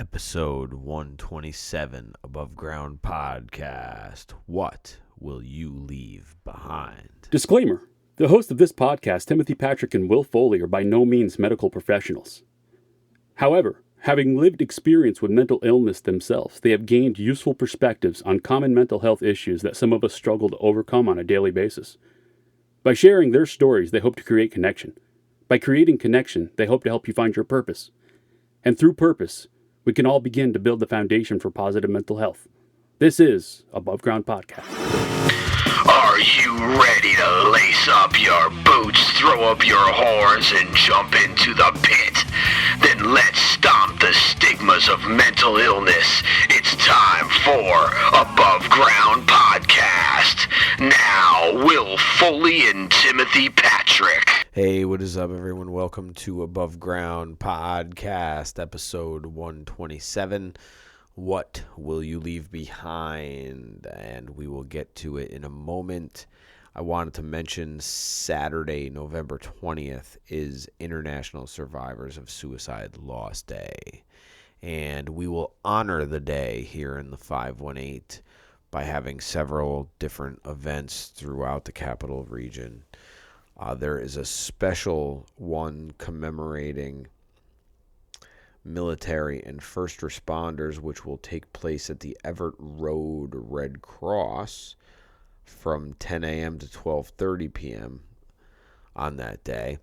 Episode 127 Above Ground Podcast. What will you leave behind? Disclaimer. The hosts of this podcast, Timothy Patrick and Will Foley, are by no means medical professionals. However, having lived experience with mental illness themselves, they have gained useful perspectives on common mental health issues that some of us struggle to overcome on a daily basis. By sharing their stories, they hope to create connection. By creating connection, they hope to help you find your purpose. And through purpose, we can all begin to build the foundation for positive mental health. This is Above Ground Podcast. Are you ready to lace up your boots, throw up your horns, and jump into the pit? Then let's stomp the stigmas of mental illness. It's time for Above Ground Podcast. Now, Will Foley and Timothy Patrick. Hey, what is up, everyone? Welcome to Above Ground Podcast, episode 127. What will you leave behind? And we will get to it in a moment. I wanted to mention Saturday, November 20th, is International Survivors of Suicide Loss Day. And we will honor the day here in the 518 by having several different events throughout the capital region. There is a special one commemorating military and first responders, which will take place at the Everett Road Red Cross from 10 a.m. to 12:30 p.m. on that day.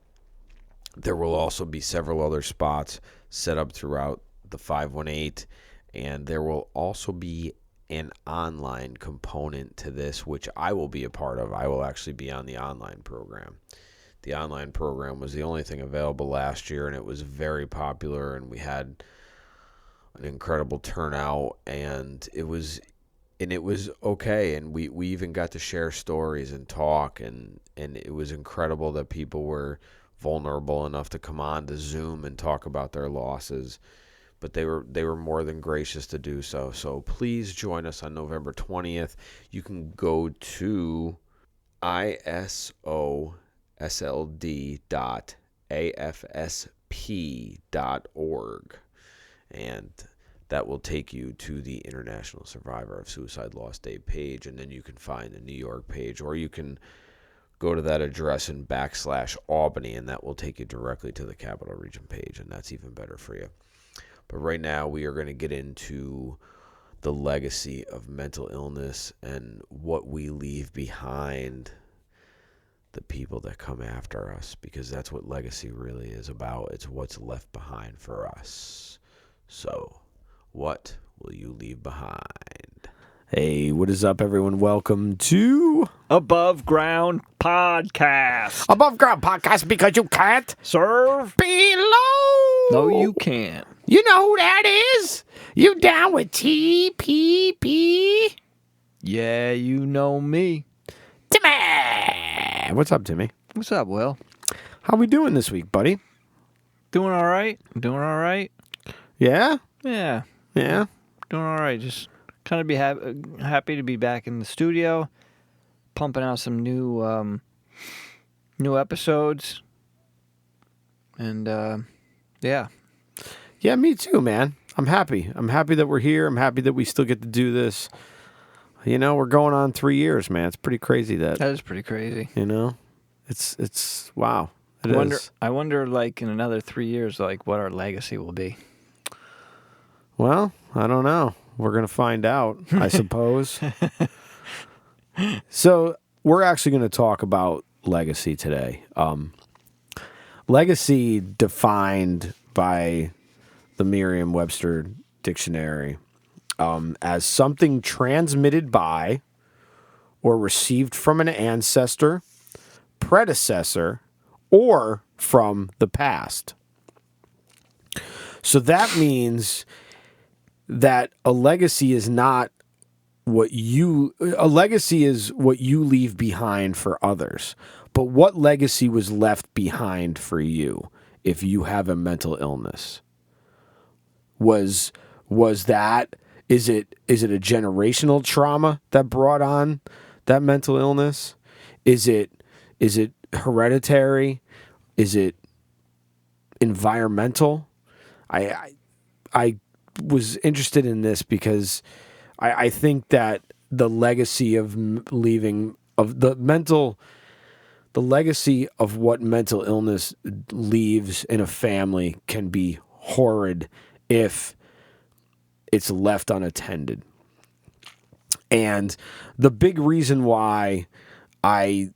There will also be several other spots set up throughout the 518, and there will also be an online component to this, which I will be a part of. I will actually be on the online program. The online program was the only thing available last year, and it was very popular, and we had an incredible turnout, and it was okay, and we even got to share stories and talk, and it was incredible that people were vulnerable enough to come on to Zoom and talk about their losses. But they were more than gracious to do so. So please join us on November 20th. You can go to isosld.afsp.org, and that will take you to the International Survivor of Suicide Loss Day page, and then you can find the New York page, or you can go to that address in /Albany, and that will take you directly to the Capital Region page, and that's even better for you. But right now, we are going to get into the legacy of mental illness and what we leave behind the people that come after us, because that's what legacy really is about. It's what's left behind for us. So, what will you leave behind? Hey, what is up, everyone? Welcome to Above Ground Podcast. Above Ground Podcast, because you can't Serve below. No, you can't. You know who that is? You down with TPP? Yeah, you know me. Timmy! What's up, Timmy? What's up, Will? How we doing this week, buddy? Doing all right? Yeah? Yeah. Yeah? Doing all right. Just kind of be happy to be back in the studio, pumping out some new episodes. And, yeah. Yeah, me too, man. I'm happy. I'm happy that we're here. I'm happy that we still get to do this. You know, we're going on 3 years, man. It's pretty crazy that That is pretty crazy. you know, it's wow. It is. I wonder, like, in another 3 years, like, what our legacy will be. Well, I don't know. We're going to find out, I suppose. So we're actually going to talk about legacy today. Legacy defined by the Merriam-Webster dictionary as something transmitted by or received from an ancestor, predecessor, or from the past. So that means that a legacy is what you leave behind for others. But what legacy was left behind for you if you have a mental illness? Was that, is it a generational trauma that brought on that mental illness? Is it hereditary? Is it environmental? I was interested in this because I think that the legacy of leaving of the legacy of what mental illness leaves in a family can be horrid if it's left unattended. And the big reason why I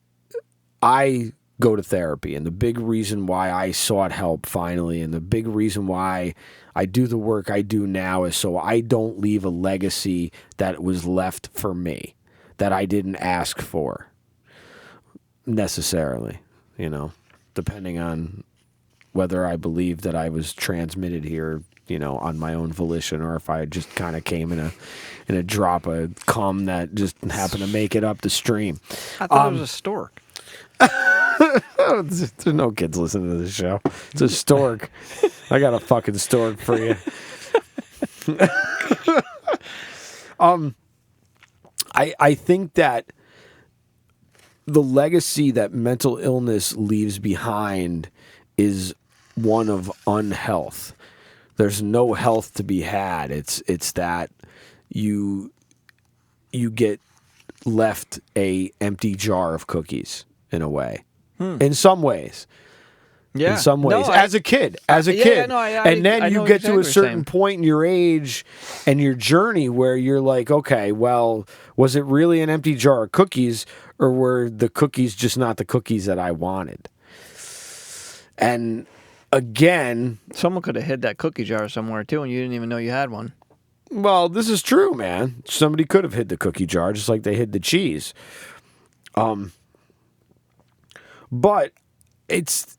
go to therapy, and the big reason why I sought help finally, and the big reason why I do the work I do now is so I don't leave a legacy that was left for me, that I didn't ask for necessarily, depending on whether I believe that I was transmitted here, on my own volition, or if I just kind of came in a drop of cum that just happened to make it up the stream. I thought it was a stork. There's no kids listening to this show. It's a stork. I got a fucking stork for you. I think that the legacy that mental illness leaves behind is one of unhealth. There's no health to be had. It's that you get left a empty jar of cookies in a way. In some ways. Yeah. In some ways. No, as a kid. And then you get to a certain point in your age and your journey where you're like, okay, well, was it really an empty jar of cookies, or were the cookies just not the cookies that I wanted? And again, someone could have hid that cookie jar somewhere too, and you didn't even know you had one. Well, this is true, man. Somebody could have hid the cookie jar just like they hid the cheese. But it's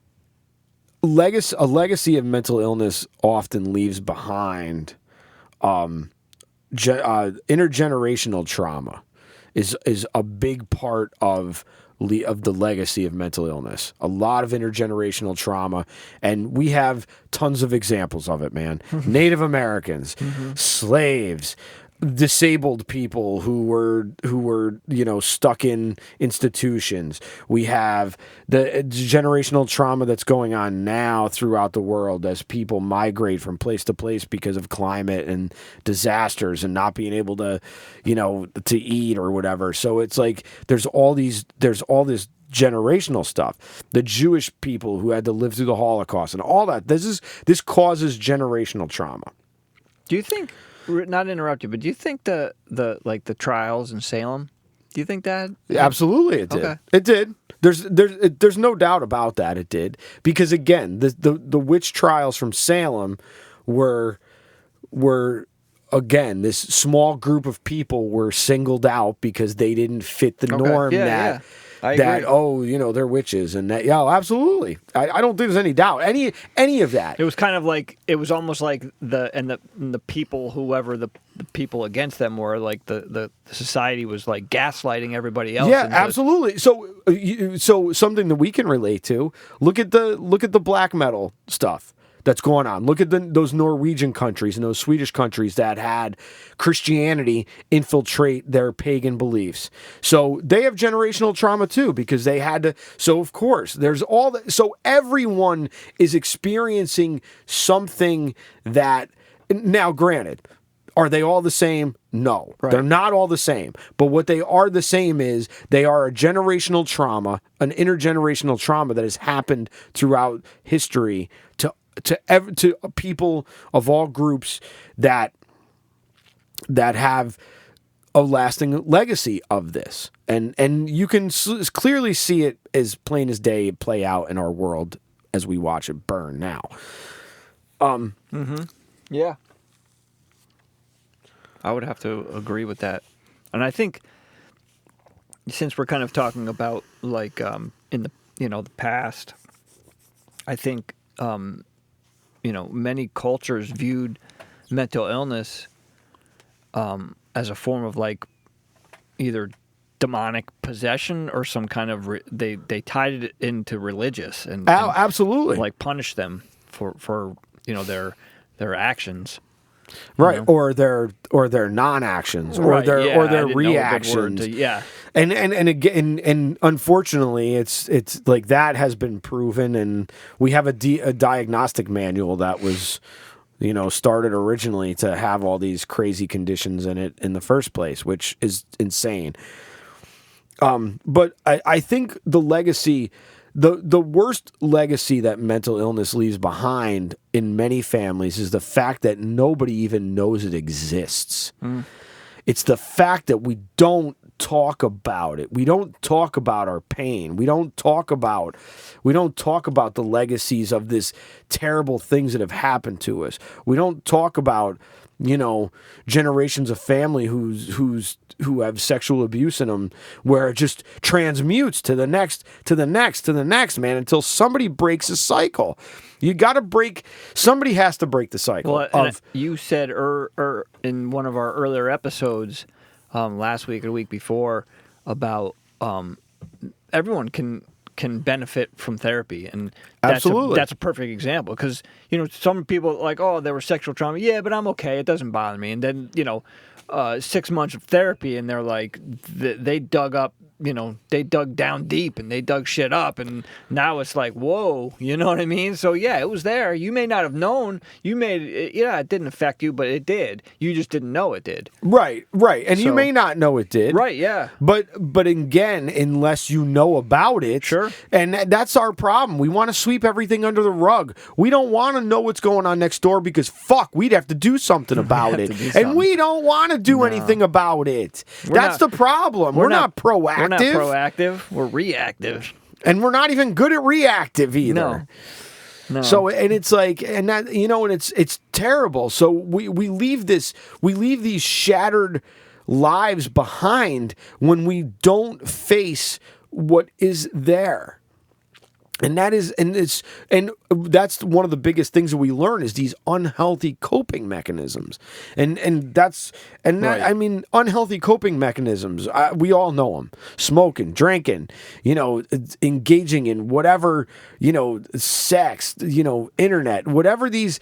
a legacy of mental illness often leaves behind intergenerational trauma is a big part of the legacy of mental illness. A lot of intergenerational trauma, and we have tons of examples of it, man. Native Americans, slaves, disabled people who were stuck in institutions. We have the generational trauma that's going on now throughout the world as people migrate from place to place because of climate and disasters and not being able to eat or whatever. So it's like there's all this generational stuff. The Jewish people who had to live through the Holocaust and all that. This causes generational trauma. Do you think, not to interrupt you, but do you think the trials in Salem, do you think that? Absolutely, it did. Okay. It did. There's no doubt about that. It did, because again, the witch trials from Salem were again, this small group of people were singled out because they didn't fit the norm they're witches, and that absolutely. I don't think there's any doubt any of that. It was kind of like, it was almost like the people, whoever the people against them were, like the society was like gaslighting everybody else. Yeah, absolutely. So something that we can relate to. Look at the black metal stuff that's going on. Look at those Norwegian countries and those Swedish countries that had Christianity infiltrate their pagan beliefs. So they have generational trauma too, because they had to. So of course, there's all that. So everyone is experiencing something that. Now, granted, are they all the same? No, right. They're not all the same. But what they are the same is they are a generational trauma, an intergenerational trauma that has happened throughout history to people of all groups that have a lasting legacy of this, and you can clearly see it as plain as day play out in our world as we watch it burn now. Yeah, I would have to agree with that, and I think since we're kind of talking about like in the the past, I think. Many cultures viewed mental illness as a form of like either demonic possession or some kind of they tied it into religious and absolutely like punish them for their actions. Right, or their non-actions, or their reactions. And again, unfortunately, it's like that has been proven, and we have a diagnostic manual that was, started originally to have all these crazy conditions in it in the first place, which is insane. But I think the legacy, the worst legacy that mental illness leaves behind in many families is the fact that nobody even knows it exists. It's the fact that we don't talk about it. We don't talk about our pain. We don't talk about the legacies of this terrible things that have happened to us. We don't talk about, generations of family who have sexual abuse in them, where it just transmutes to the next, man, until somebody breaks a cycle. Somebody has to break the cycle. Well, you said in one of our earlier episodes, last week or the week before, about everyone can benefit from therapy, and Absolutely. that's a perfect example, because some people like, oh, there was sexual trauma, yeah, but I'm okay, it doesn't bother me, and then 6 months of therapy, and they're like, they dug up, they dug down deep and they dug shit up, and now it's like, whoa, you know what I mean? So yeah, it was there. You may not have known. It didn't affect you, but it did. You just didn't know it did. Right. And you may not know it did. Right, yeah. But again, unless you know about it. Sure. And that's our problem. We want to sweep everything under the rug. We don't want to know what's going on next door, because we'd have to do something about it. And we don't want to do anything about it. That's the problem. We're not proactive. We're not proactive. We're reactive. And we're not even good at reactive either. No. So, and it's like, and that, and it's terrible. So we leave these shattered lives behind when we don't face what is there. And that's one of the biggest things that we learn is these unhealthy coping mechanisms, I mean, unhealthy coping mechanisms. We all know them: smoking, drinking, engaging in whatever, sex, internet, whatever these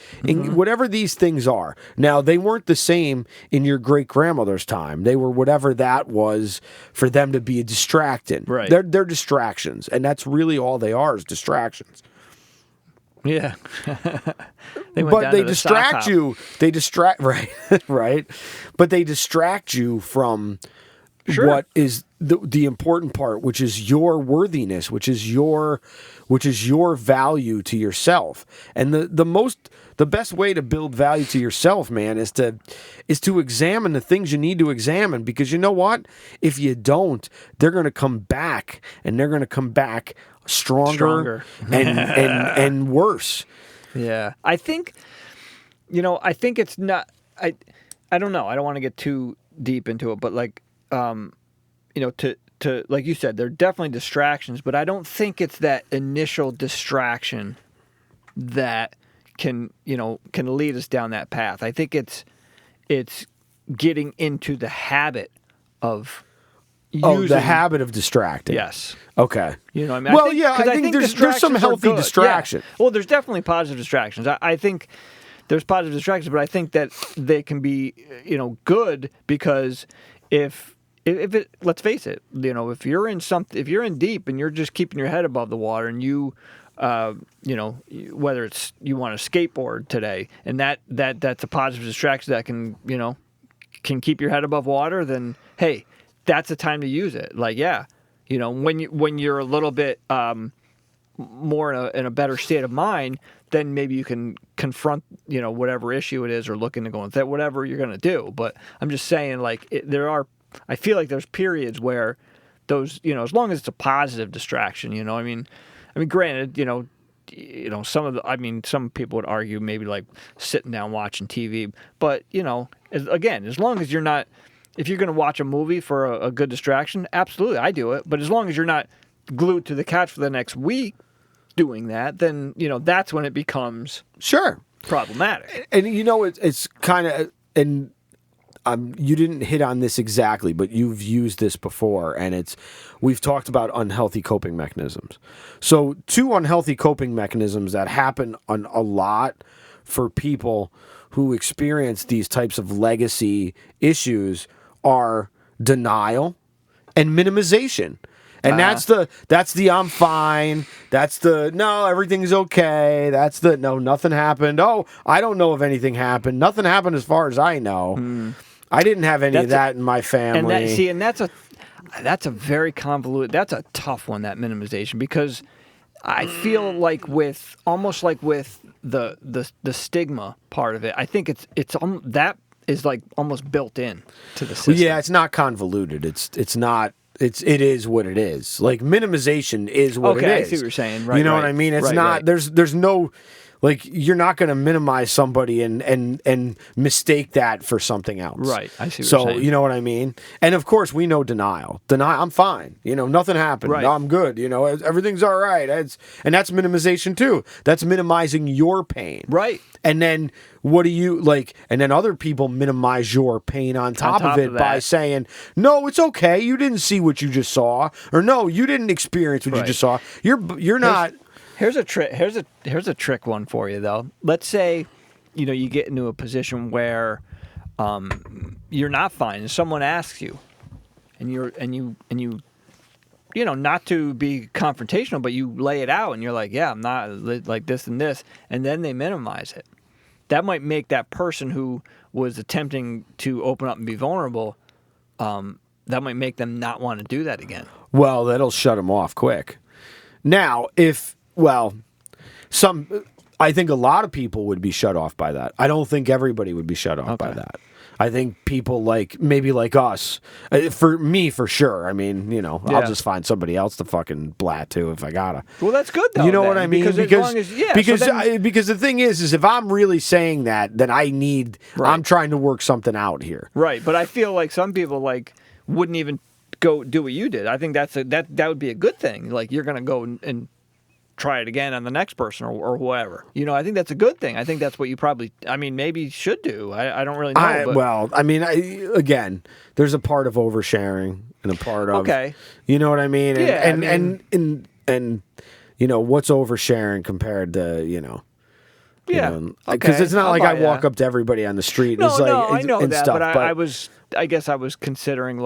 things are. Now, they weren't the same in your great grandmother's time. They were whatever that was for them to be a distracting. Right. They're distractions, and that's really all they are, is distractions. Yeah. They distract you. They distract, right. But they distract you from what is the important part, which is your worthiness, which is your value to yourself. And the best way to build value to yourself, man, is to examine the things you need to examine, because you know what? If you don't, they're going to come back, and they're going to come back stronger. and worse. Yeah. I think it's not, I don't know. I don't want to get too deep into it, but like, to like you said, they're definitely distractions, but I don't think it's that initial distraction that can lead us down that path. I think it's getting into the habit of the habit of distracting. Yes. Okay. You know what I mean? Well, I think there's some healthy distraction. Yeah. Well, there's definitely positive distractions. I think there's positive distractions, but I think that they can be, good, because if let's face it, if you're in deep and you're just keeping your head above the water, and you, whether it's you want to skateboard today, and that's a positive distraction that can keep your head above water, then hey, that's the time to use it. Like, yeah, when you're a little bit more in a better state of mind, then maybe you can confront whatever issue it is, or look into going with that, whatever you're going to do. But I'm just saying, like, I feel like there's periods where those, as long as it's a positive distraction, I mean, granted, some people would argue maybe like sitting down watching TV, but as long as you're not, if you're going to watch a movie for a good distraction, absolutely, I do it. But as long as you're not glued to the couch for the next week doing that, then that's when it becomes problematic. And it's kind of, and you didn't hit on this exactly, but you've used this before, and we've talked about unhealthy coping mechanisms. So 2 unhealthy coping mechanisms that happen a lot for people who experience these types of legacy issues are denial and minimization. And that's the I'm fine. That's the no, everything's okay. That's the no, nothing happened. Oh, I don't know if anything happened. Nothing happened as far as I know. I didn't have any of that in my family. And that's a very convoluted. That's a tough one. That minimization, because I feel like with the stigma part of it, I think that is like almost built in to the system. Yeah, it's not convoluted. It's not. It is what it is. Like minimization is what it is. Okay, I see what you're saying. Right, you know what I mean? It's not. Right. There's no. Like, you're not going to minimize somebody and mistake that for something else. Right, I see what you're saying. So, you know what I mean? And, of course, we know denial. I'm fine. Nothing happened. Right. I'm good. Everything's all right. And that's minimization, too. That's minimizing your pain. Right. And then what do you, like, and then other people minimize your pain on top of it by saying, no, it's okay. You didn't see what you just saw. Or, no, you didn't experience what you just saw. You're not... Here's a trick. Here's a trick one for you though. Let's say, you get into a position where, you're not fine, and someone asks you, and you not to be confrontational, but you lay it out, and you're like, yeah, I'm not like this and this, and then they minimize it. That might make that person who was attempting to open up and be vulnerable, that might make them not want to do that again. Well, that'll shut them off quick. Now, I think a lot of people would be shut off by that. I don't think everybody would be shut off by that. I think people maybe like us, for me, for sure. I mean, I'll just find somebody else to fucking blat to if I gotta. Well, that's good though. You know what I mean? Because the thing is if I'm really saying that, then I'm trying to work something out here. Right, but I feel like some people wouldn't even go do what you did. I think that would be a good thing. Like, you're gonna go and try it again on the next person or whatever. I think that's a good thing. I think that's what you probably, maybe should do. I don't really know. Again, there's a part of oversharing and a part of, okay. You know what I mean? And, yeah, and what's oversharing compared to, yeah. Because it's not like I walk up to everybody on the street and I know that, stuff, but I guess I was considering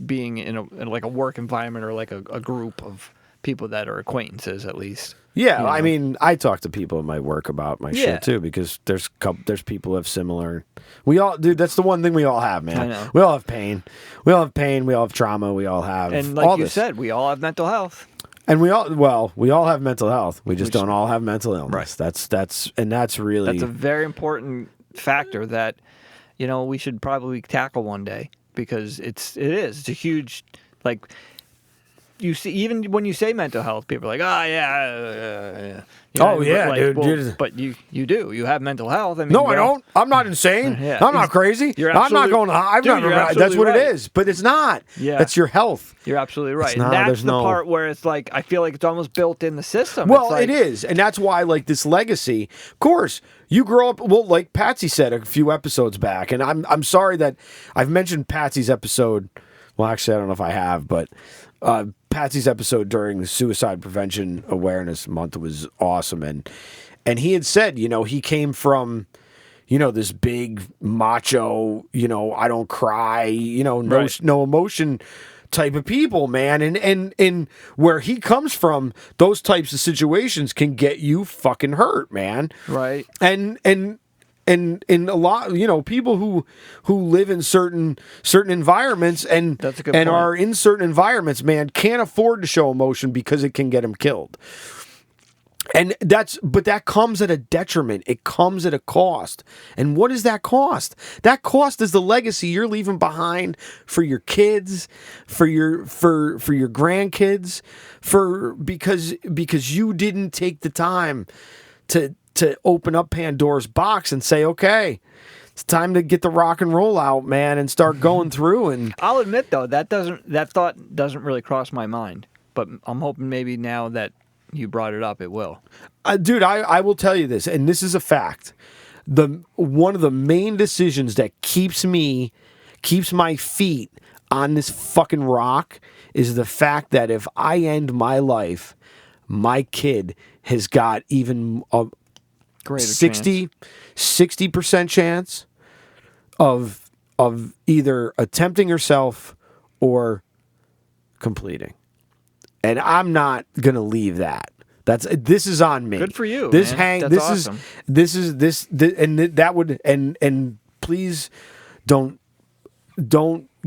being in a work environment or like a group of people that are acquaintances at least. Yeah, I mean, I talk to people at my work about my shit too, because there's people who have similar. That's the one thing we all have, man. I know. We all have pain. We all have trauma. We all have, and like all you this. said, we all have mental health. And we all have mental health. We just don't all have mental illness. Right. That's really a very important factor that we should probably tackle one day, because it's a huge, like, you see, even when you say mental health, people are like, yeah. Dude. But you do. You have mental health. I mean, no, I don't. I'm not insane. I'm not crazy. I'm not going. That's what it is. But it's not. Yeah. That's your health. You're absolutely right. And that's the part where it's like, I feel like it's almost built in the system. Well, it is, and that's why, like, this legacy. Of course, you grow up. Well, like Patsy said a few episodes back, and I'm sorry that I've mentioned Patsy's episode. Well, actually, I don't know if I have, but. Patsy's episode during the Suicide Prevention Awareness Month was awesome, and he had said, he came from, this big macho, I don't cry, no emotion type of people, man, and where he comes from, those types of situations can get you fucking hurt, man. Right. And a lot, people who live in certain environments and are in certain environments, man, can't afford to show emotion because it can get them killed. And but that comes at a detriment. It comes at a cost. And what is that cost? That cost is the legacy you're leaving behind for your kids, for your grandkids, because you didn't take the time to open up Pandora's box and say, okay, it's time to get the rock and roll out, man, and start going through. And I'll admit though, that thought doesn't really cross my mind, but I'm hoping maybe now that you brought it up, it will. Dude, I will tell you this, and this is a fact. One of the main decisions that keeps my feet on this fucking rock is the fact that if I end my life, my kid has got even a 60% chance of either attempting herself or completing. and I'm not gonna leave that. This is on me. Good for you, This man. That's This awesome. and that would and please don't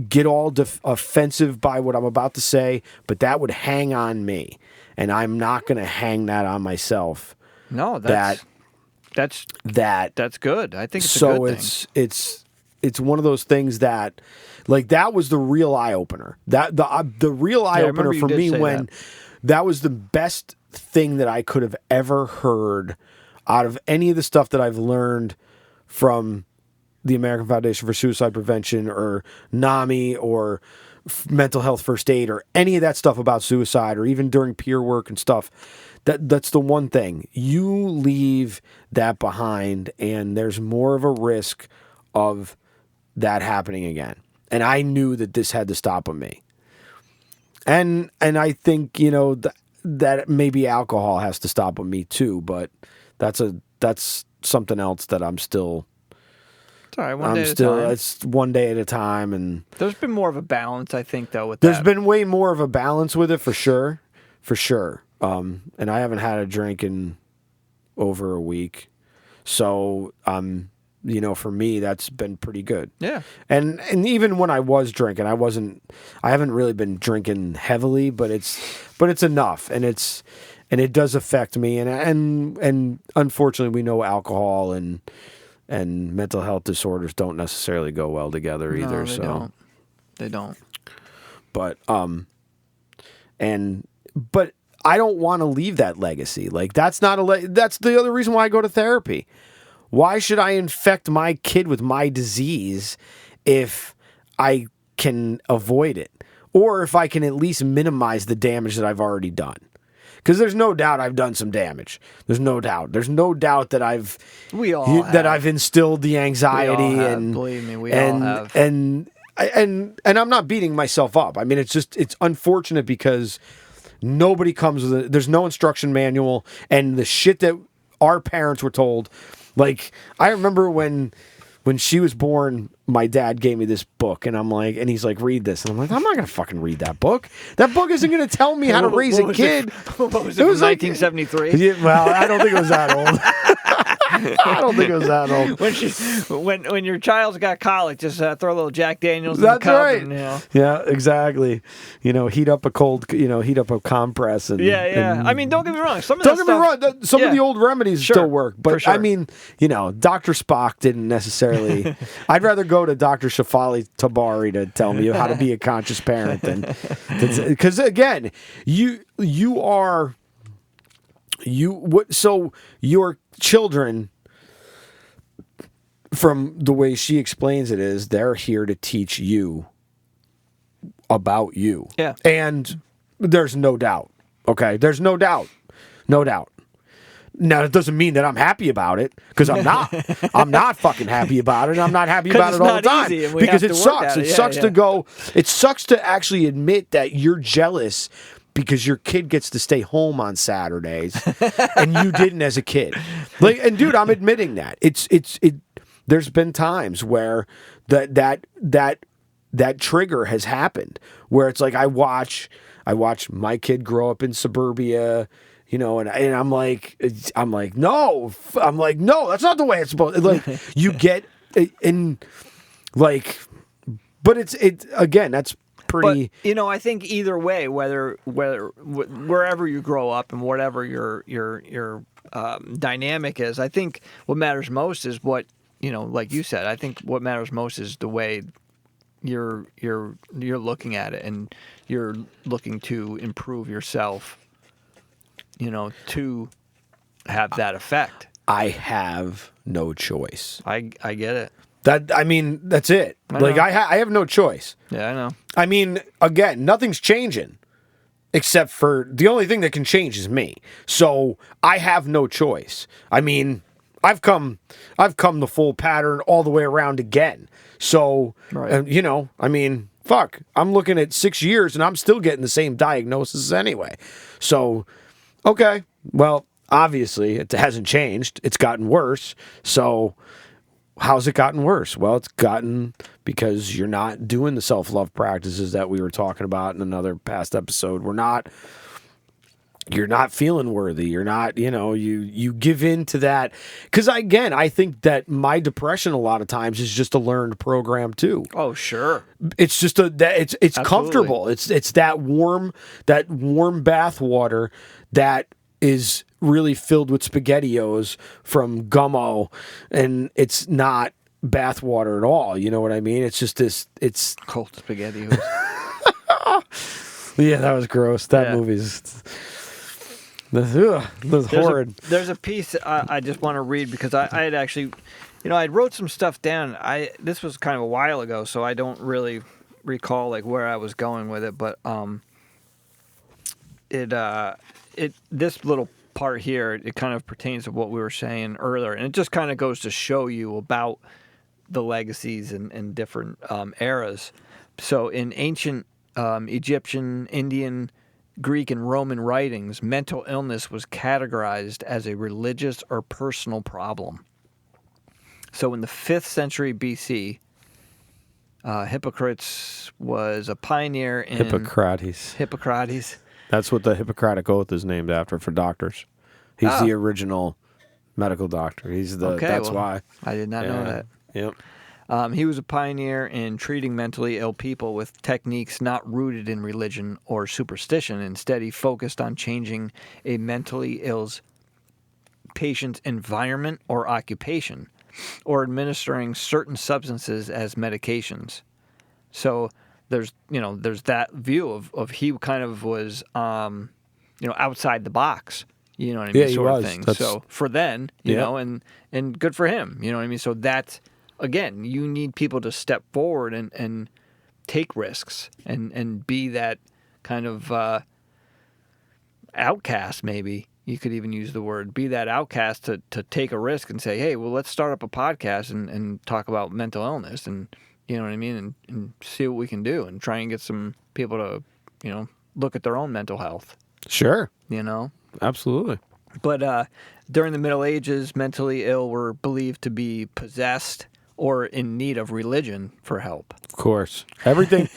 get all offensive by what I'm about to say, but that would hang on me, and I'm not gonna hang that on myself. No, that's good. I think it's a good thing. It's one of those things that, like, that was the real eye opener. The real eye opener for me when that was the best thing that I could have ever heard out of any of the stuff that I've learned from the American Foundation for Suicide Prevention or NAMI or mental health first aid or any of that stuff about suicide, or even during peer work and stuff. That's the one thing. You leave that behind and there's more of a risk of that happening again. And I knew that this had to stop with me. And I think, that maybe alcohol has to stop with me too, but that's something else that I'm still. It's all right, one day at a time. It's one day at a time, and there's been more of a balance, I think, though. There's been way more of a balance with it, for sure. And I haven't had a drink in over a week, so for me, that's been pretty good. Yeah. And even when I was drinking, I haven't really been drinking heavily, but it's enough, and it does affect me, and unfortunately, we know alcohol and mental health disorders don't necessarily go well together either. No, they don't. But but I don't want to leave that legacy. Like, that's that's the other reason why I go to therapy. Why should I infect my kid with my disease if I can avoid it? Or if I can at least minimize the damage that I've already done? Because there's no doubt I've done some damage. There's no doubt. There's no doubt that I've instilled the anxiety, and believe me, we all have. And I'm not beating myself up. I mean, it's unfortunate because nobody comes with there's no instruction manual, and the shit that our parents were told. Like, I remember when she was born, my dad gave me this book, and he's like, read this. And I'm like, I'm not going to fucking read that book. That book isn't going to tell me how to raise a kid. What was it, 1973? Yeah, well, I don't think it was that old. I don't think it was that old. When your child's got colic, just throw a little Jack Daniels in That's the cup. right. And, Yeah, exactly. Heat up a compress. And, yeah. And, I mean, don't get me wrong. Some of the old remedies still work. But, sure. I mean, Dr. Spock didn't necessarily. I'd rather go to Dr. Shafali Tabari to tell me how to be a conscious parent than. Because, again, so your children, from the way she explains it, is they're here to teach you about you. Yeah. And there's no doubt. Okay? There's no doubt. No doubt. Now, it doesn't mean that I'm happy about it, because I'm not. I'm not fucking happy about it, and I'm not happy about it all the time. Because it sucks. It sucks to go. It sucks to actually admit that you're jealous because your kid gets to stay home on Saturdays and you didn't as a kid. And dude, I'm admitting that. There's been times where that trigger has happened, where it's like I watch my kid grow up in suburbia, and I'm like, no, that's not the way it's supposed to. Like, you get in, like, but again, that's pretty. But, I think either way, whether wherever you grow up and whatever your dynamic is, I think what matters most is what, like you said, I think what matters most is the way you're looking at it, and you're looking to improve yourself, to have that effect. I have no choice. I get it. That's it. I have no choice. Yeah, I know. I mean, again, nothing's changing, except for the only thing that can change is me. So I have no choice. I mean, I've come the full pattern all the way around again. So, right. I mean, fuck, I'm looking at 6 years and I'm still getting the same diagnosis anyway. So, okay, well, obviously it hasn't changed. It's gotten worse. So how's it gotten worse? Well, it's gotten because you're not doing the self-love practices that we were talking about in another past episode. You're not feeling worthy. You're not, you give in to that. Because again, I think that my depression a lot of times is just a learned program too. Oh, sure. It's just it's comfortable. It's that warm bath water that is really filled with SpaghettiOs from Gummo, and it's not bath water at all. You know what I mean? It's just it's cold SpaghettiOs. Yeah, that was gross. That movie's that's horrid. There's a piece I just want to read because I had actually, I wrote some stuff down. This was kind of a while ago, so I don't really recall like where I was going with it. But this little part here, it kind of pertains to what we were saying earlier, and it just kind of goes to show you about the legacies and different eras. So in ancient Egyptian, Indian, Greek, and Roman writings, mental illness was categorized as a religious or personal problem. So in the 5th century BC, Hippocrates was a pioneer in... Hippocrates. That's what the Hippocratic Oath is named after for doctors. He's the original medical doctor. That's why. I did not know that. Yep. He was a pioneer in treating mentally ill people with techniques not rooted in religion or superstition. Instead, he focused on changing a mentally ill patient's environment or occupation, or administering certain substances as medications. So there's that view of he kind of was outside the box. You know what I mean? Yeah, sort he of was. thing. That's... So for then, and good for him. You know what I mean? So that's, again, you need people to step forward and take risks and be that kind of outcast, maybe. You could even use the word, be that outcast to take a risk and say, hey, well, let's start up a podcast and talk about mental illness and, you know what I mean, and see what we can do and try and get some people to, look at their own mental health. Sure. Absolutely. But during the Middle Ages, mentally ill were believed to be possessed or in need of religion for help. Of course. Everything.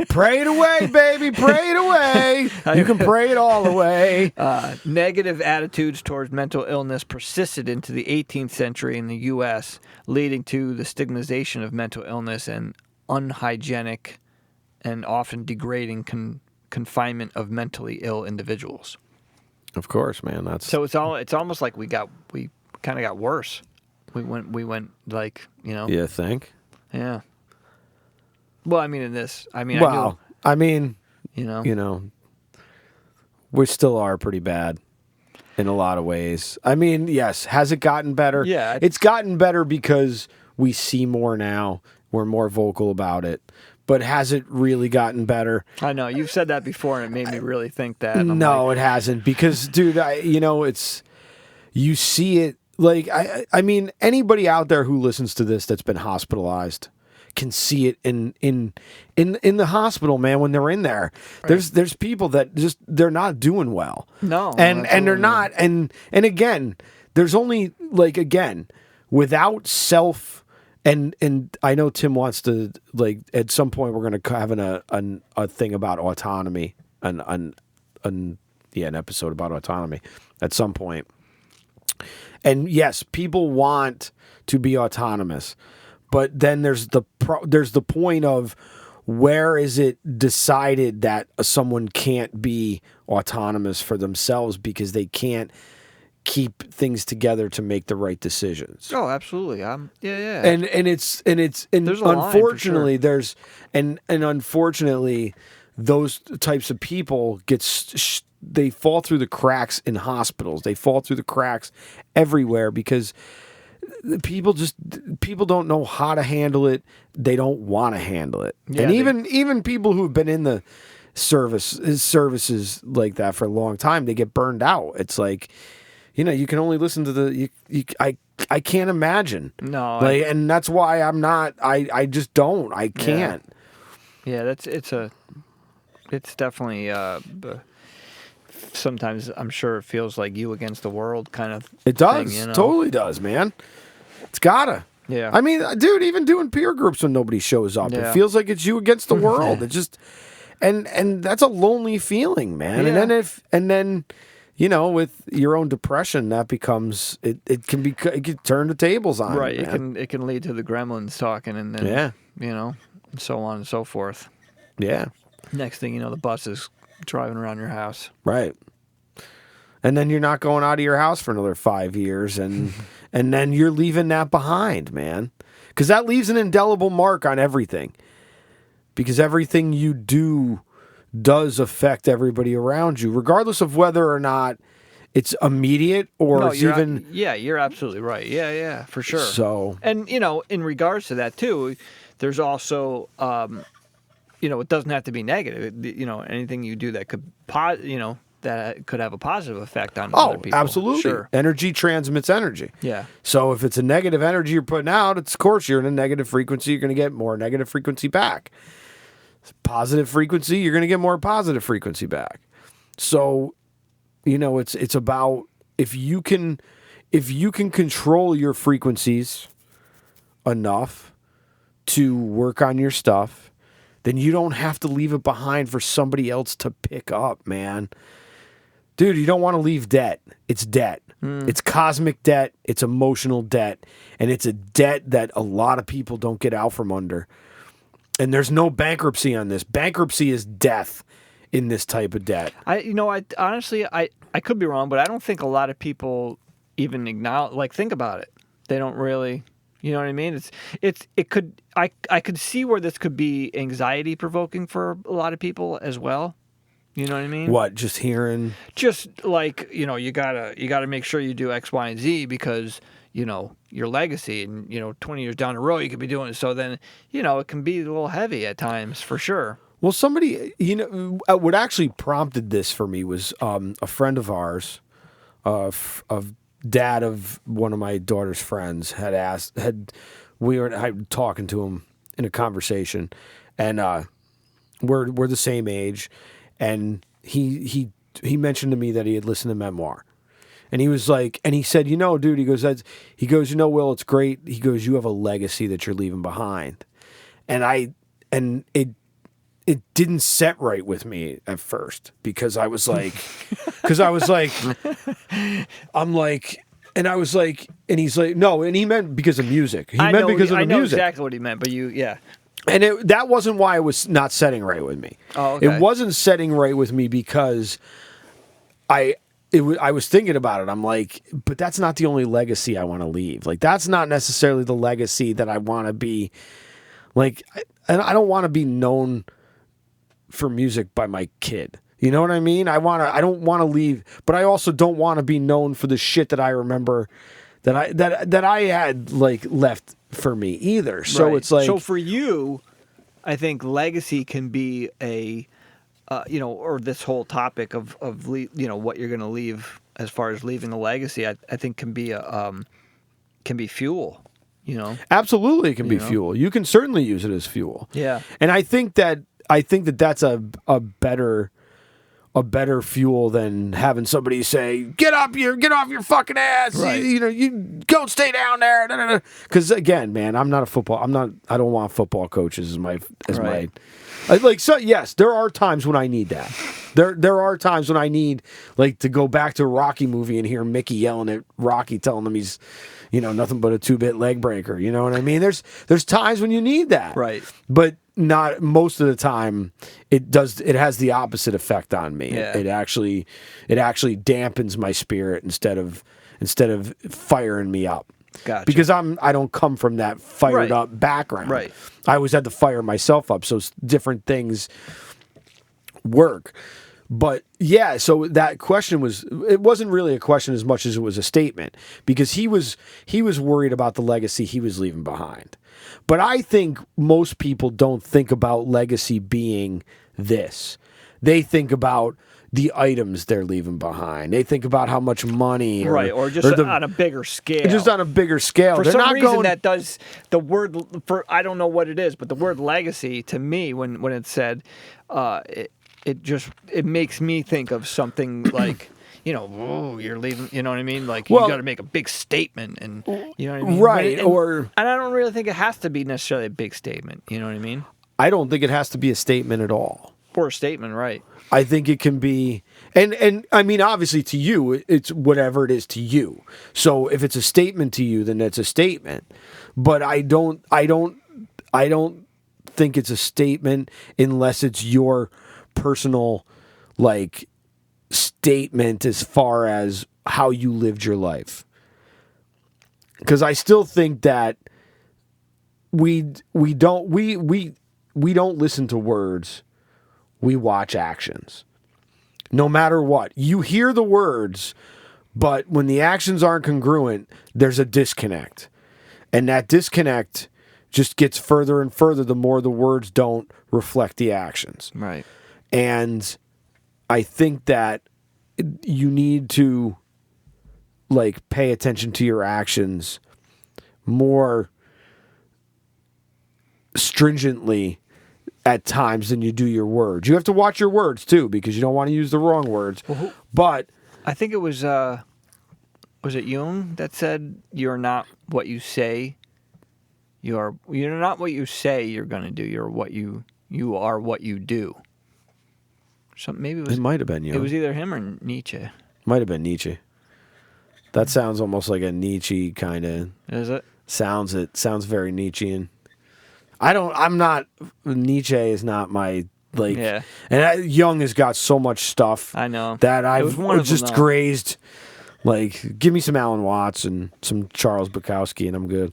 Pray it away, baby. Pray it away. You can pray it all away. Negative attitudes towards mental illness persisted into the 18th century in the U.S., leading to the stigmatization of mental illness and unhygienic and often degrading confinement of mentally ill individuals. Of course, man. So it's almost like we kind of got worse. We went like, You think? Yeah. Well, I mean, in this, we still are pretty bad in a lot of ways. I mean, yes. Has it gotten better? Yeah. It's gotten better because we see more now. We're more vocal about it. But has it really gotten better? I know. You've said that before, and it made me really think that. No, it hasn't. Because, dude, you see it. Like, I mean, anybody out there who listens to this that's been hospitalized can see it in the hospital, man, when they're in there. Right. There's people that just, they're not doing well. No. And they're not. And again, there's only, like, again, without self, and I know Tim wants to, like, at some point we're going to have a thing about autonomy, an episode about autonomy at some point. And yes, people want to be autonomous, but then there's the point of where is it decided that someone can't be autonomous for themselves because they can't keep things together to make the right decisions. Oh, absolutely. Yeah. And unfortunately there's unfortunately those types of people they fall through the cracks in hospitals. They fall through the cracks everywhere because people don't know how to handle it. They don't want to handle it. Yeah, and even people who've been in the services like that for a long time, they get burned out. It's like, you can only listen to I can't imagine. No. And that's why I'm not, I just don't. I can't. Yeah, it's definitely sometimes I'm sure it feels like you against the world kind of It does. thing, Totally does, man. It's gotta. Yeah. I mean, dude, even doing peer groups when nobody shows up, Yeah. it feels like it's you against the world. It just, and that's a lonely feeling, man. Yeah. And then, you know, with your own depression, that becomes it can turn the tables on Right. you, man. It can lead to the gremlins talking, and then Yeah. you know, and so on and so forth. Yeah, Next thing you know, the bus is driving around your house. right. And then you're not going out of your house for another 5 years, and and then you're leaving that behind, man, because that leaves an indelible mark on everything. Because everything you do does affect everybody around you, regardless of whether or not it's immediate or No, it's even. yeah, you're absolutely right. Yeah, for sure. So, And you know, in regards to that too, there's also, you know, it doesn't have to be negative. You know, anything you do that could, that could have a positive effect on other people. absolutely. Sure. Energy transmits energy. Yeah. So if it's a negative energy you're putting out, it's, of course you're in a negative frequency. You're going to get more negative frequency back. Positive frequency, you're going to get more positive frequency back. So, you know, it's about if you can control your frequencies enough to work on your stuff, then you don't have to leave it behind for somebody else to pick up, man. Dude, you don't want to leave debt. It's debt. It's cosmic debt. It's emotional debt. And it's a debt that a lot of people don't get out from under. And there's no bankruptcy on this. Bankruptcy is death in this type of debt. I honestly, I could be wrong, but I don't think a lot of people even acknowledge, like, think about it. They don't really, you know what I mean? I could see where this could be anxiety provoking for a lot of people as well. You know what I mean? What, just hearing? Just like, you know, you gotta make sure you do X, Y, and Z because, you know, your legacy and, you know, 20 years down the road you could be doing it. So then, you know, it can be a little heavy at times for sure. Well, somebody, you know, what actually prompted this for me was a friend of ours, of dad of one of my daughter's friends we were talking to him in a conversation, and we're the same age, and he mentioned to me that he had listened to Memoir. And he was like, and he said, you know, dude, he goes, you know, Will, it's great. He goes, you have a legacy that you're leaving behind. And it didn't set right with me at first because I was like, and he's like, no, and he meant because of music. He meant because of the music. I know exactly what he meant, but yeah. And that wasn't why it was not setting right with me. Oh, okay. It wasn't setting right with me because I was thinking about it. I'm like, but that's not the only legacy I want to leave. Like, that's not necessarily the legacy that I want to be. Like, I don't want to be known for music by my kid. You know what I mean? I don't want to leave, but I also don't want to be known for the shit that I remember that I had like left for me either. So Right. it's like, so for you, I think legacy can be a, you know, or this whole topic of you know, what you're going to leave as far as leaving a legacy. I think can be fuel. You know, absolutely, it can be You know? fuel. You can certainly use it as fuel. Yeah. And I think that that's a better fuel than having somebody say, get off your fucking ass. Right. You don't stay down there. Because again, man, I don't want football coaches as my Right. like, so yes, there are times when I need that. There are times when I need, like, to go back to a Rocky movie and hear Mickey yelling at Rocky, telling him he's, you know, nothing but a 2-bit leg breaker. You know what I mean? There's times when you need that. Right. But not most of the time. It has the opposite effect on me. Yeah. It actually dampens my spirit instead of firing me up. Gotcha. Because I don't come from that fired Right. up background. Right. I always had to fire myself up, so different things work. But yeah, so that question it wasn't really a question as much as it was a statement, because he was worried about the legacy he was leaving behind. But I think most people don't think about legacy being this. They think about the items they're leaving behind. They think about how much money, or just on a bigger scale. Just on a bigger scale. For They're some not reason, going, that does the word for I don't know what it is, but the word legacy to me, when it's said, it makes me think of something like, whoa, you're leaving. You know what I mean? Like Well- you got to make a big statement, and you know what I mean? Right, But and I don't really think it has to be necessarily a big statement. You know what I mean? I don't think it has to be a statement at all. Or a statement, right? I think it can be, and I mean, obviously to you, it's whatever it is to you. So if it's a statement to you, then it's a statement. But I don't think it's a statement unless it's your personal, like, statement as far as how you lived your life. Because I still think that we don't listen to words. We watch actions. No matter what. You hear the words, but when the actions aren't congruent, there's a disconnect. And that disconnect just gets further and further the more the words don't reflect the actions. Right. And I think that you need to, like, pay attention to your actions more stringently at times than you do your words. You have to watch your words too, because you don't want to use the wrong words. But I think it was it Jung that said you're not what you say. You're not what you say you're going to do. You're what you are what you do. So maybe it might have been you. It was either him or Nietzsche. Might have been Nietzsche. That sounds almost like a Nietzsche kind of. Is it? It sounds very Nietzschean. Nietzsche is not my, like, Yeah. And Jung has got so much stuff. I know. That It was I've one of them, just though. grazed. Like, give me some Alan Watts and some Charles Bukowski and I'm good.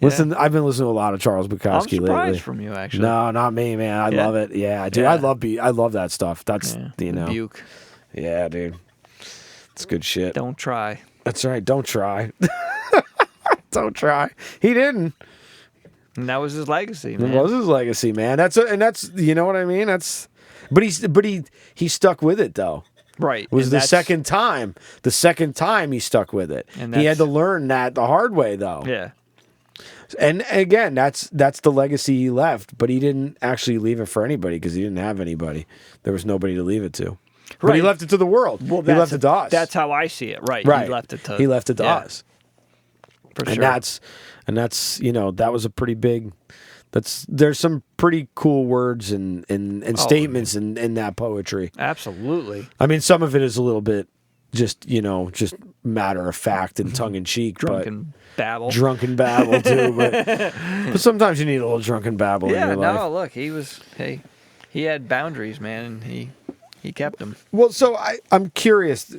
Listen, I've been listening to a lot of Charles I'm Bukowski surprised lately. from you, actually. No, not me, man. I Yeah? love it. Yeah, dude. Yeah. I love that stuff. That's, Yeah. you know. Buke. Yeah, dude. It's good shit. Don't try. That's right. Don't try. Don't try. He didn't. And that was his legacy, It man. was his legacy, man. That's you know what I mean. But he stuck with it though. Right. It was And the that's- second time. The second time he stuck with it. And He had that's- to learn that the hard way though. Yeah. And again, that's the legacy he left. But he didn't actually leave it for anybody because he didn't have anybody. There was nobody to leave it to. But he Right. left it to the world. Well, he left it to us. That's how I see it. Right. right. He left it to. He left it to yeah, us. For And sure. that's that was a pretty big. There's some pretty cool words and statements in that poetry. Absolutely. I mean, some of it is a little bit just matter of fact and tongue in cheek, Drunken babble. drunken babble too. But sometimes you need a little drunken babble in Yeah. your life. No. Look, he had boundaries, man, and he kept them. Well, so I'm curious.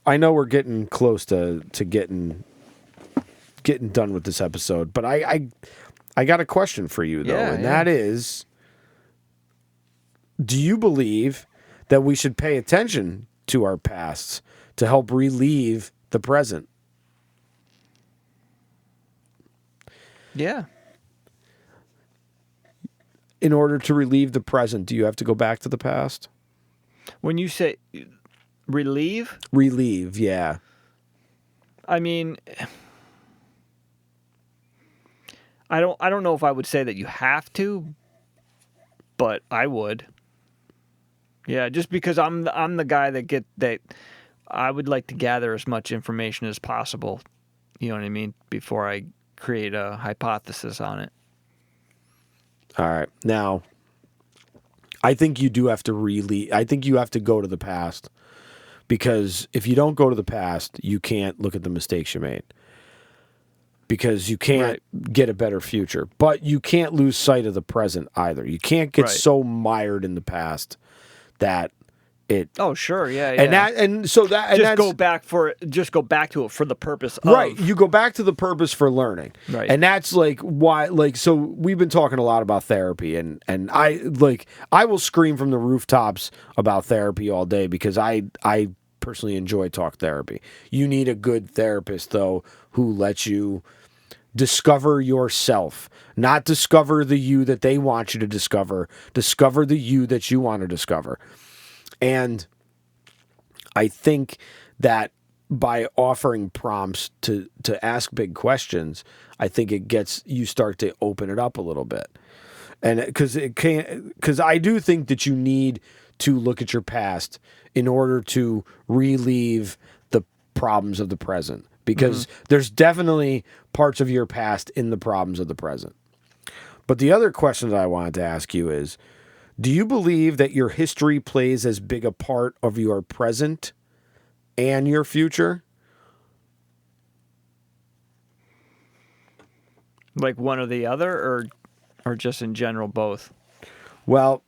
I know we're getting close to getting done with this episode, but I got a question for you though, Yeah, and yeah. that is, do you believe that we should pay attention to our pasts to help relieve the present? Yeah. In order to relieve the present, do you have to go back to the past? When you say relieve, Relieve, yeah. I mean, I don't know if I would say that you have to, but I would. Yeah, just because I'm the guy that I would like to gather as much information as possible. You know what I mean? Before I create a hypothesis on it. All right. Now, I think you do have to I think you have to go to the past, because if you don't go to the past, you can't look at the mistakes you made, because you can't get a better future. But you can't lose sight of the present either. You can't get Right. so mired in the past that it. Oh, sure, yeah, yeah. And that's, just go back to it for the purpose of right. You go back to the purpose for learning. Right. And that's like why, like, so we've been talking a lot about therapy, and I will scream from the rooftops about therapy all day, because I personally enjoy talk therapy. You need a good therapist though, who lets you discover yourself, not discover the you that they want you to discover the you that you want to discover. And I think that by offering prompts to ask big questions, I think you start to open it up a little bit. And because I do think that you need to look at your past in order to relieve the problems of the present. Because there's definitely parts of your past in the problems of the present. But the other question that I wanted to ask you is, do you believe that your history plays as big a part of your present and your future? Like one or the other, or just in general both? Well,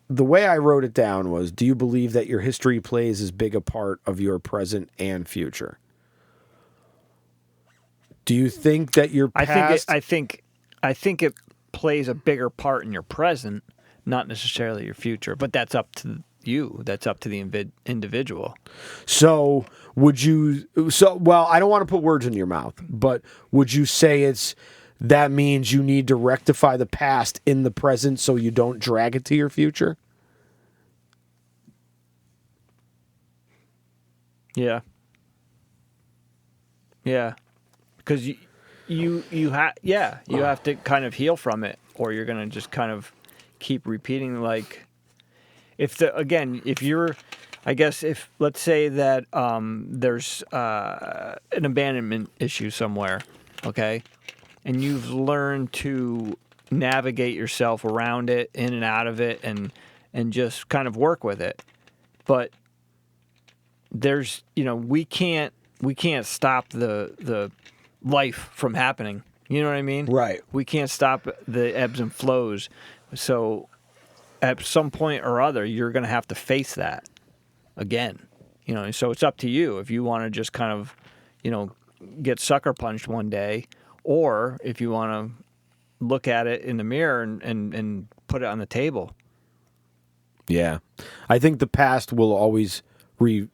the way I wrote it down was, do you believe that your history plays as big a part of your present and future? Do you think that your past... I think it plays a bigger part in your present, not necessarily your future, but that's up to you. That's up to the individual. So would you... well, I don't want to put words in your mouth, but would you say that means you need to rectify the past in the present so you don't drag it to your future? Yeah. Yeah. Because you have to kind of heal from it, or you're going to just kind of keep repeating. Like, if you're, I guess, if let's say that there's an abandonment issue somewhere, okay, and you've learned to navigate yourself around it, in and out of it, and just kind of work with it, but there's, we can't stop the life from happening. You know what I mean? Right. We can't stop the ebbs and flows. So at some point or other, you're going to have to face that again. So it's up to you if you want to just kind of, get sucker punched one day, or if you want to look at it in the mirror and put it on the table. Yeah. I think the past will always the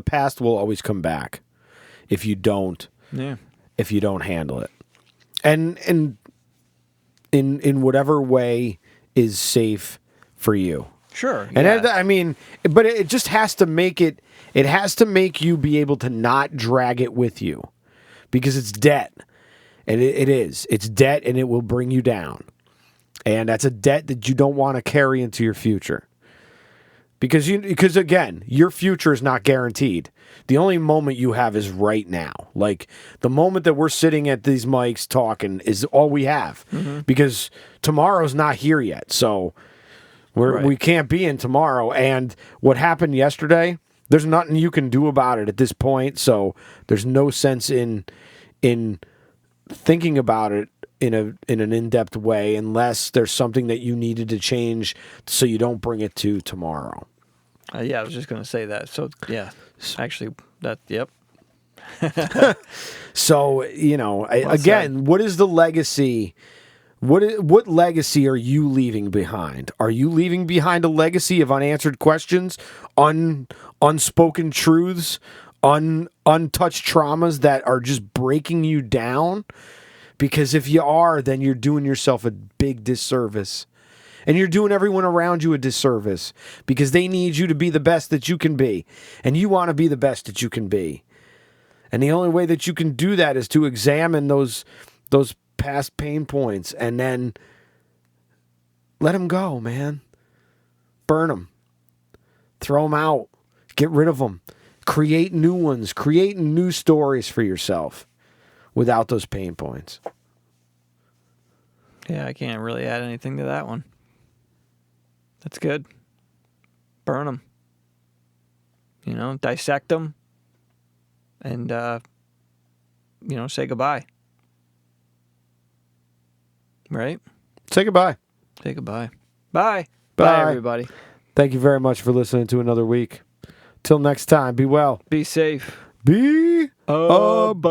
past will always come back if you don't handle it. And in whatever way is safe for you. Sure. And yeah. I mean, but it just has to make it has to make you be able to not drag it with you, because it's debt. And it's debt, and it will bring you down. And that's a debt that you don't want to carry into your future. Because again, your future is not guaranteed. The only moment you have is right now. Like, the moment that we're sitting at these mics talking is all we have. Mm-hmm. Because tomorrow's not here yet. So we can't be in tomorrow. And what happened yesterday, there's nothing you can do about it at this point. So there's no sense in thinking about it in an in-depth way, unless there's something that you needed to change so you don't bring it to tomorrow. Yeah, I was just going to say that. So, yeah, actually, yep. So, again, what is the legacy? What legacy are you leaving behind? Are you leaving behind a legacy of unanswered questions, unspoken truths, untouched traumas that are just breaking you down? Because if you are, then you're doing yourself a big disservice. And you're doing everyone around you a disservice, because they need you to be the best that you can be. And you want to be the best that you can be. And the only way that you can do that is to examine those past pain points and then let them go, man. Burn them. Throw them out. Get rid of them. Create new ones. Create new stories for yourself without those pain points. Yeah, I can't really add anything to that one. That's good. Burn them. Dissect them. And, say goodbye. Right? Say goodbye. Say goodbye. Bye. Bye. Bye, everybody. Thank you very much for listening to another week. Till next time, be well. Be safe. Be above.